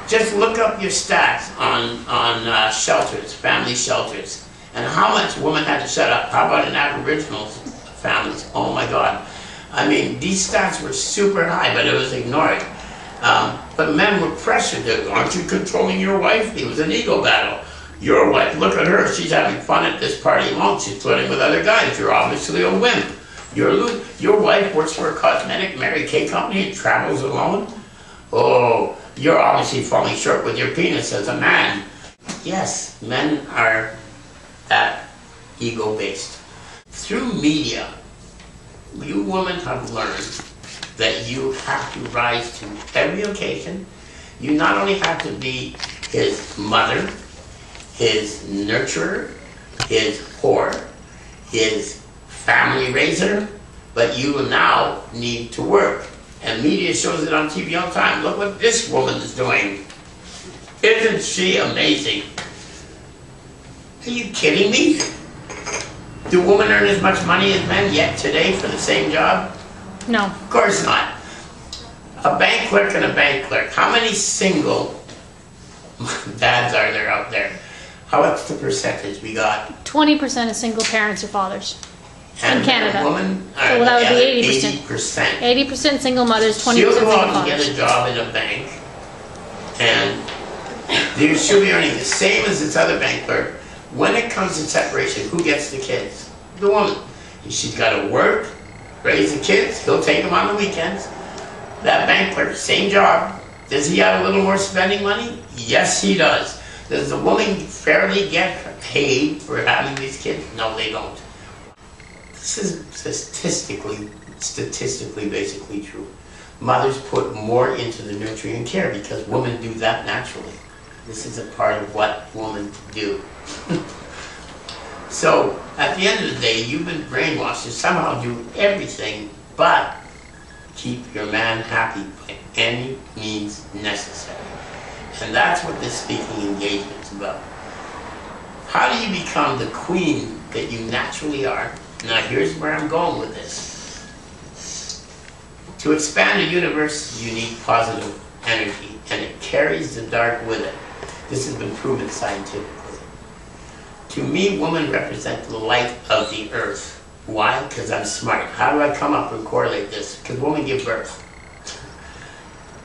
Just look up your stats on shelters, family shelters, and how much women had to shut up. How about in Aboriginal families? Oh my God. I mean, these stats were super high, but it was ignored. But men were pressured to, aren't you controlling your wife? It was an ego battle. Your wife, look at her, she's having fun at this party alone. She's flirting with other guys. You're obviously a wimp. Your wife works for a cosmetic Mary Kay company and travels alone. Oh, you're obviously falling short with your penis as a man. Yes, men are that ego-based. Through media, you women have learned that you have to rise to every occasion. You not only have to be his mother, his nurturer, his whore, his family raiser, but you now need to work. And media shows it on TV all the time. Look what this woman is doing. Isn't she amazing? Are you kidding me? Do women earn as much money as men yet today for the same job? No. Of course not. A bank clerk and a bank clerk. How many single dads are there out there? What's the percentage we got? 20% of single parents or fathers. And in Canada. Women so that would be 80%. 80% single mothers, 20% she'll single go out fathers. and get a job in a bank, and she'll be earning the same as this other bank clerk. When it comes to separation, who gets the kids? The woman. She's got to work, raise the kids, he'll take them on the weekends. That bank clerk, same job. Does he have a little more spending money? Yes, he does. Does the woman fairly get paid for having these kids? No, they don't. This is statistically basically true. Mothers put more into the nurturing and care because women do that naturally. This is a part of what women do. So, at the end of the day, you've been brainwashed to somehow do everything but keep your man happy by any means necessary. And that's what this speaking engagement is about. How do you become the queen that you naturally are? Now here's where I'm going with this. To expand the universe, you need positive energy, and it carries the dark with it. This has been proven scientifically. To me, women represent the light of the earth. Why? Because I'm smart. How do I come up and correlate this? Because women give birth.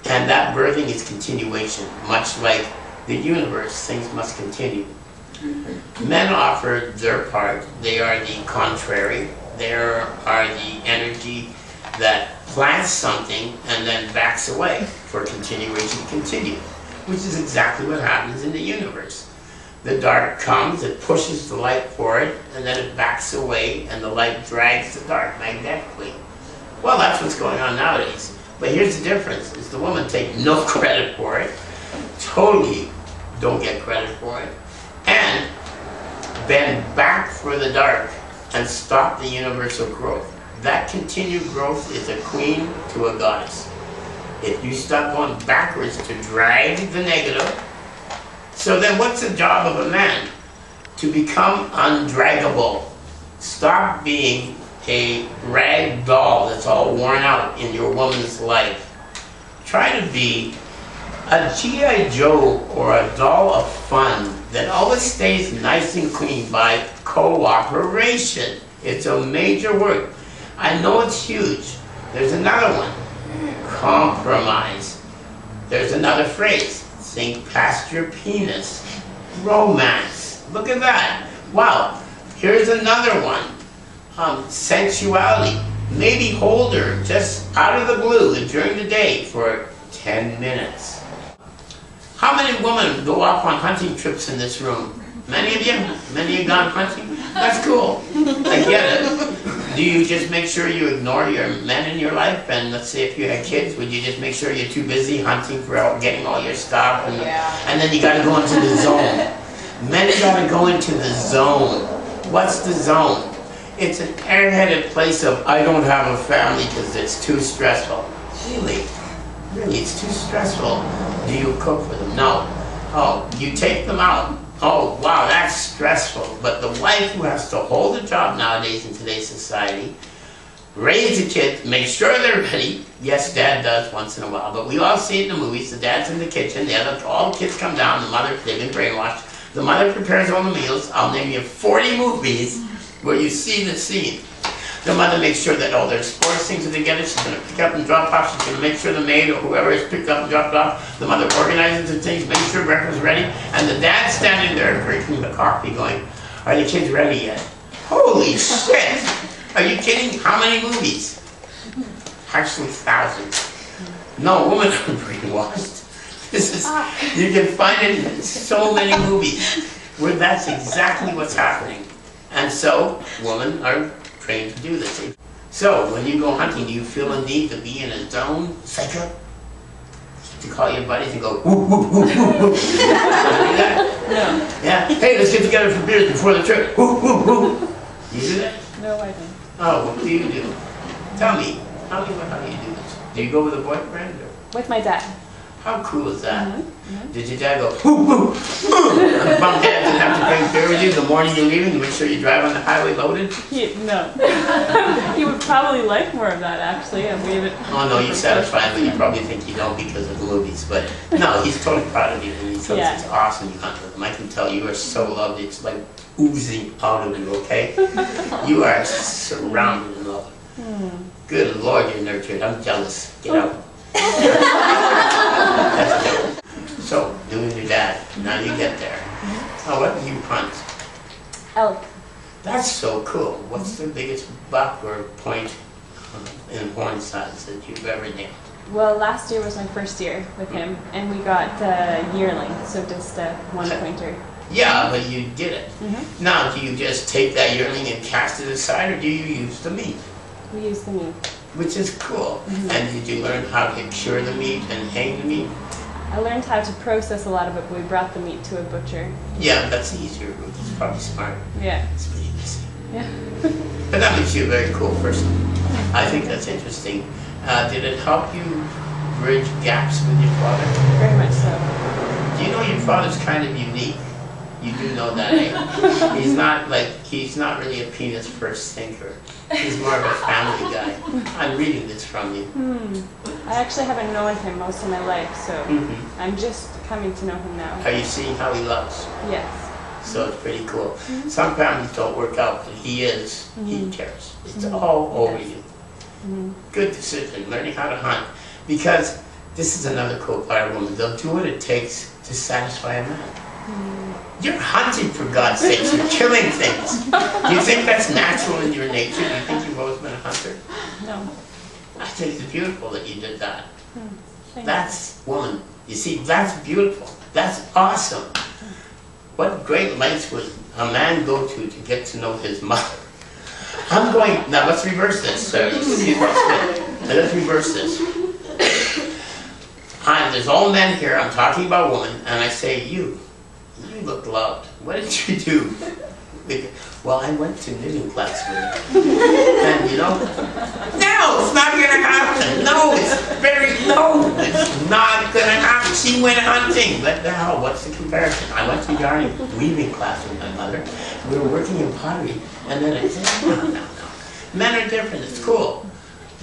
And that birthing is continuation. Much like the universe, things must continue. Men offer their part. They are the contrary. They are the energy that plants something and then backs away for continuation to continue, which is exactly what happens in the universe. The dark comes, it pushes the light forward, and then it backs away, and the light drags the dark magnetically. Well, that's what's going on nowadays. But here's the difference, is the women take no credit for it, totally don't get credit for it, and bend back for the dark and stop the universal growth. That continued growth is a queen to a goddess. If you stop going backwards to drag the negative, so then what's the job of a man? To become undraggable. Stop being a rag doll that's all worn out in your woman's life. Try to be a G.I. Joe or a doll of fun that always stays nice and clean by cooperation. It's a major word. I know it's huge. There's another one. Compromise. There's another phrase. Think past your penis. Romance. Look at that. Wow. Here's another one. Sexuality. Maybe hold her just out of the blue during the day for 10 minutes. How many women go off on hunting trips in this room? Many of you? Many of you gone hunting? That's cool. I get it. Do you just make sure you ignore your men in your life? And let's say if you had kids, would you just make sure you're too busy hunting for getting all your stuff? And then you got to go into the zone. Men got to go into the zone. What's the zone? It's an airheaded place of, I don't have a family because it's too stressful. Really? Really, it's too stressful. Do you cook for them? No. Oh, you take them out. Oh, wow, that's stressful. But the wife who has to hold a job nowadays in today's society, raise the kids, make sure they're ready. Yes, dad does once in a while, but we all see it in the movies. The dad's in the kitchen, all the kids come down, the mother, they've been brainwashed. The mother prepares all the meals. I'll name you 40 movies where you see the scene. The mother makes sure that all their sports things are together. She's going to pick up and drop off. She's going to make sure the maid or whoever is picked up and dropped off. The mother organizes the things, makes sure breakfast is ready. And the dad's standing there drinking the coffee going, are the kids ready yet? Holy shit! Are you kidding? How many movies? Actually, thousands. No, women are brainwashed. This is, you can find it in so many movies where that's exactly what's happening. And so, women are trained to do this. So, when you go hunting, do you feel a need to be in a zone? Psycho? To call your buddies and go, whoop, whoop, whoop, whoop, whoop. Do that? No. Yeah? Hey, let's get together for beers before the trip. Whoop, whoop, whoop. You do that? No, I don't. Oh, what do you do? Tell me. How do you do this? Do you go with a boyfriend? Or? With my dad. How cool is that? Mm-hmm. Did your dad go, whoop, whoop, whoop, and bump heads and have to bring beer with you the morning you're leaving to make sure you drive on the highway loaded? No. He would probably like more of that, actually. And we have it. Oh no, you satisfy him, but you probably think you don't because of the movies. But no, he's totally proud of you, and he thinks it's awesome you hunt with him. I can tell you are so loved. It's like oozing out of you, okay? You are surrounded in love. Good Lord, you're nurtured. I'm jealous. Get out. That's a joke. So, doing your dad. Now you get there. Oh, what do you hunt? Elk. That's so cool. What's the biggest buck or point in horn size that you've ever nailed? Well, last year was my first year with him, and we got a yearling, so just a one-pointer. Yeah, but you did it. Now, do you just take that yearling and cast it aside, or do you use the meat? We use the meat. Which is cool. And did you learn how to cure the meat and hang the meat? I learned how to process a lot of it, but we brought the meat to a butcher. Yeah, that's the easier route. It's probably smart. Yeah. It's pretty easy. Yeah. But that makes you a very cool person. I think that's interesting. Did it help you bridge gaps with your father? Very much so. Do you know your father's kind of unique? You do know that, eh? He's not really a penis first thinker. He's more of a family guy. I'm reading this from you. I actually haven't known him most of my life, so I'm just coming to know him now. Are you seeing how he loves? Yes. So it's pretty cool. Some families don't work out, but he cares. It's all over you. Good decision, learning how to hunt. Because this is another cool part of women. They'll do what it takes to satisfy a man. You're hunting, for God's sake. You're killing things. Do you think that's natural in your nature? Do you think you've always been a hunter? No. I think it's beautiful that you did that. Thank That's woman. You see, that's beautiful. That's awesome. What great lengths would a man go to get to know his mother? Now let's reverse this. Let's reverse this. There's all men here, I'm talking about women, and I say, you look loved. What did you do? Well, I went to knitting class with her. And you know, no, it's not going to happen. No, it's not going to happen. She went hunting. What the hell, what's the comparison? I went to yarn weaving class with my mother. We were working in pottery, and then I said, no. Men are different, it's cool.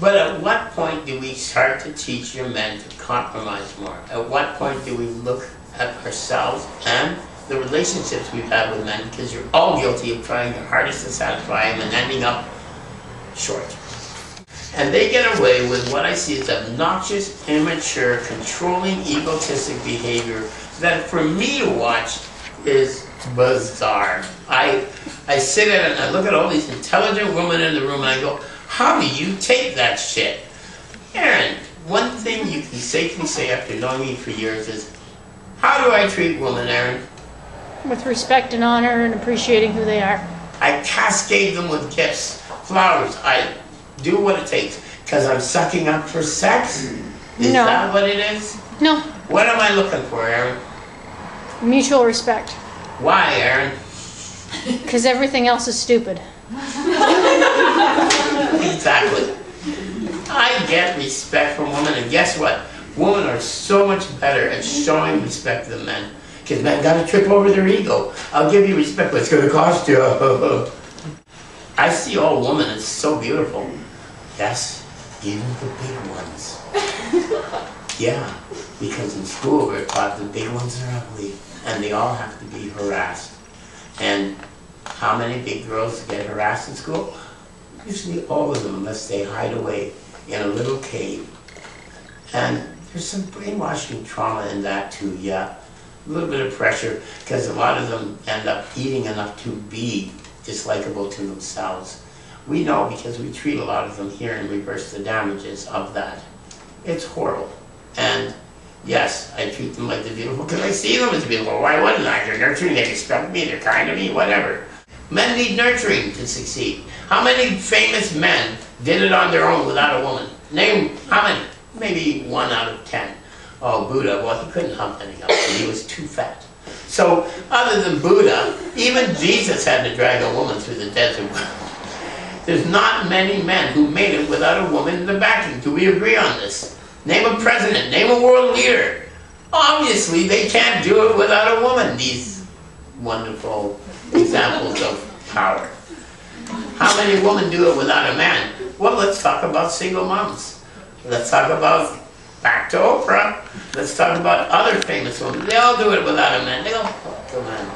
But at what point do we start to teach your men to compromise more? At what point do we look at ourselves and the relationships we've had with men, because you're all guilty of trying your hardest to satisfy them and ending up short. And they get away with what I see as obnoxious, immature, controlling, egotistic behavior that for me to watch is bizarre. I sit at it and I look at all these intelligent women in the room and I go, how do you take that shit? Aaron, one thing you can safely say after knowing me for years is, how do I treat women, Aaron? With respect and honor and appreciating who they are. I cascade them with gifts, flowers. I do what it takes. Because I'm sucking up for sex? Is that what it is? No. What am I looking for, Aaron? Mutual respect. Why, Aaron? Because everything else is stupid. Exactly. I get respect from women, and guess what? Women are so much better at showing respect than men. Because men got to trip over their ego. I'll give you respect, but it's going to cost you. I see all women as so beautiful. Yes, even the big ones. Yeah, because in school we're taught the big ones are ugly and they all have to be harassed. And how many big girls get harassed in school? Usually all of them, unless they hide away in a little cave. And there's some brainwashing trauma in that too, yeah. A little bit of pressure, because a lot of them end up eating enough to be dislikable to themselves. We know because we treat a lot of them here and reverse the damages of that. It's horrible. And yes, I treat them like they're beautiful because I see them as beautiful. Why wouldn't I? They're nurturing, they respect me, they're kind to me, whatever. Men need nurturing to succeed. How many famous men did it on their own without a woman? Name how many? Maybe 1 out of 10. Oh, Buddha, well, he couldn't hump anything else. He was too fat. So, other than Buddha, even Jesus had to drag a woman through the desert. There's not many men who made it without a woman in the backing. Do we agree on this? Name a president, name a world leader. Obviously, they can't do it without a woman, these wonderful examples of power. How many women do it without a man? Well, let's talk about single moms. Let's talk about back to Oprah. Let's talk about other famous women. They all do it without a man. They all fuck a man.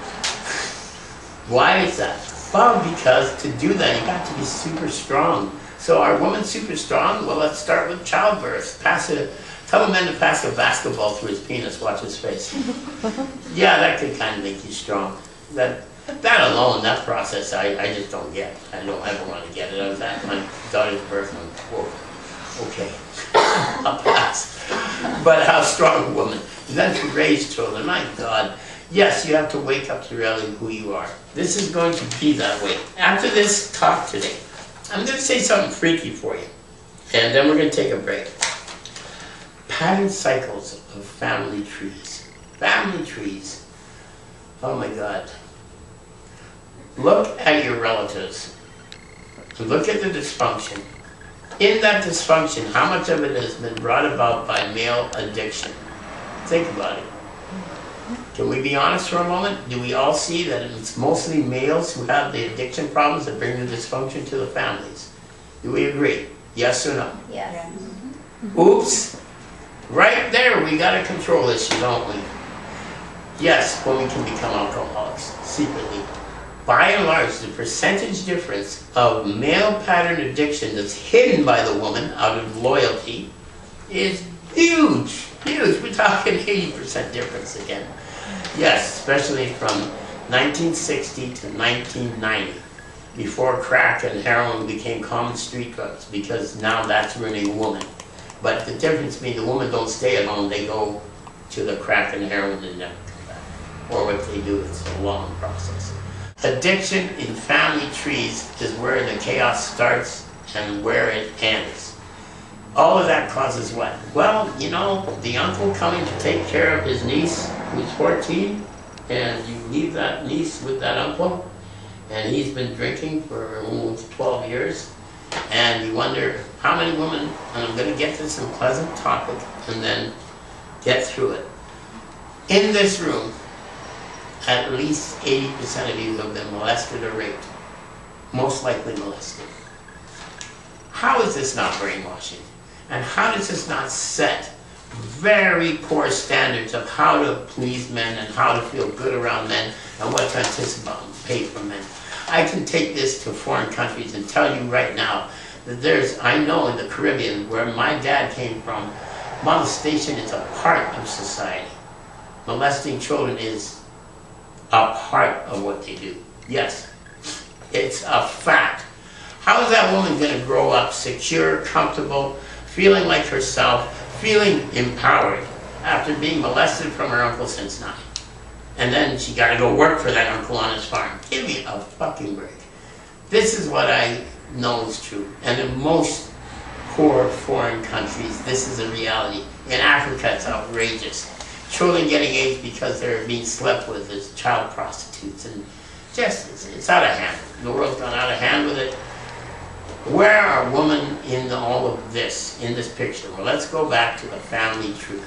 Why is that? Well, because to do that, you got to be super strong. So are women super strong? Well, let's start with childbirth. Tell a man to pass a basketball through his penis, watch his face. Yeah, that could kind of make you strong. That alone, that process, I just don't get. I don't ever want to get it. I was at my daughter's birth and whoa, okay, I'll pass. But how strong a woman. Then to raise children, my God. Yes, you have to wake up to reality who you are. This is going to be that way. After this talk today, I'm going to say something freaky for you. And then we're going to take a break. Pattern cycles of family trees. Family trees. Oh my God. Look at your relatives. Look at the dysfunction. In that dysfunction, how much of it has been brought about by male addiction? Think about it. Can we be honest for a moment? Do we all see that it's mostly males who have the addiction problems that bring the dysfunction to the families? Do we agree? Yes or no? Yes. Oops. Right there, we got a control issue, don't we? Yes, women can become alcoholics secretly. By and large, the percentage difference of male pattern addiction that's hidden by the woman out of loyalty is huge. Huge. We're talking 80% difference again. Yes, especially from 1960 to 1990, before crack and heroin became common street drugs, because now that's ruining a woman. But the difference being the women don't stay at home, they go to the crack and heroin and never come back. Or what they do, it's a long process. Addiction in family trees is where the chaos starts and where it ends. All of that causes what? Well, you know, the uncle coming to take care of his niece who's 14, and you leave that niece with that uncle, and he's been drinking for almost 12 years, and you wonder how many women, and I'm going to get to some pleasant topic and then get through it. In this room, at least 80% of you have been molested or raped. Most likely molested. How is this not brainwashing? And how does this not set very poor standards of how to please men and how to feel good around men and what to anticipate from men? I can take this to foreign countries and tell you right now that I know in the Caribbean, where my dad came from, molestation is a part of society. Molesting children is a part of what they do. Yes, it's a fact. How is that woman going to grow up secure, comfortable, feeling like herself, feeling empowered after being molested from her uncle since 9? And then she got to go work for that uncle on his farm. Give me a fucking break. This is what I know is true. And in most poor foreign countries, this is a reality. In Africa, it's outrageous. Children getting AIDS because they're being slept with as child prostitutes. And just, it's out of hand. The world's gone out of hand with it. Where are women in all of this, in this picture? Well, let's go back to the family tree.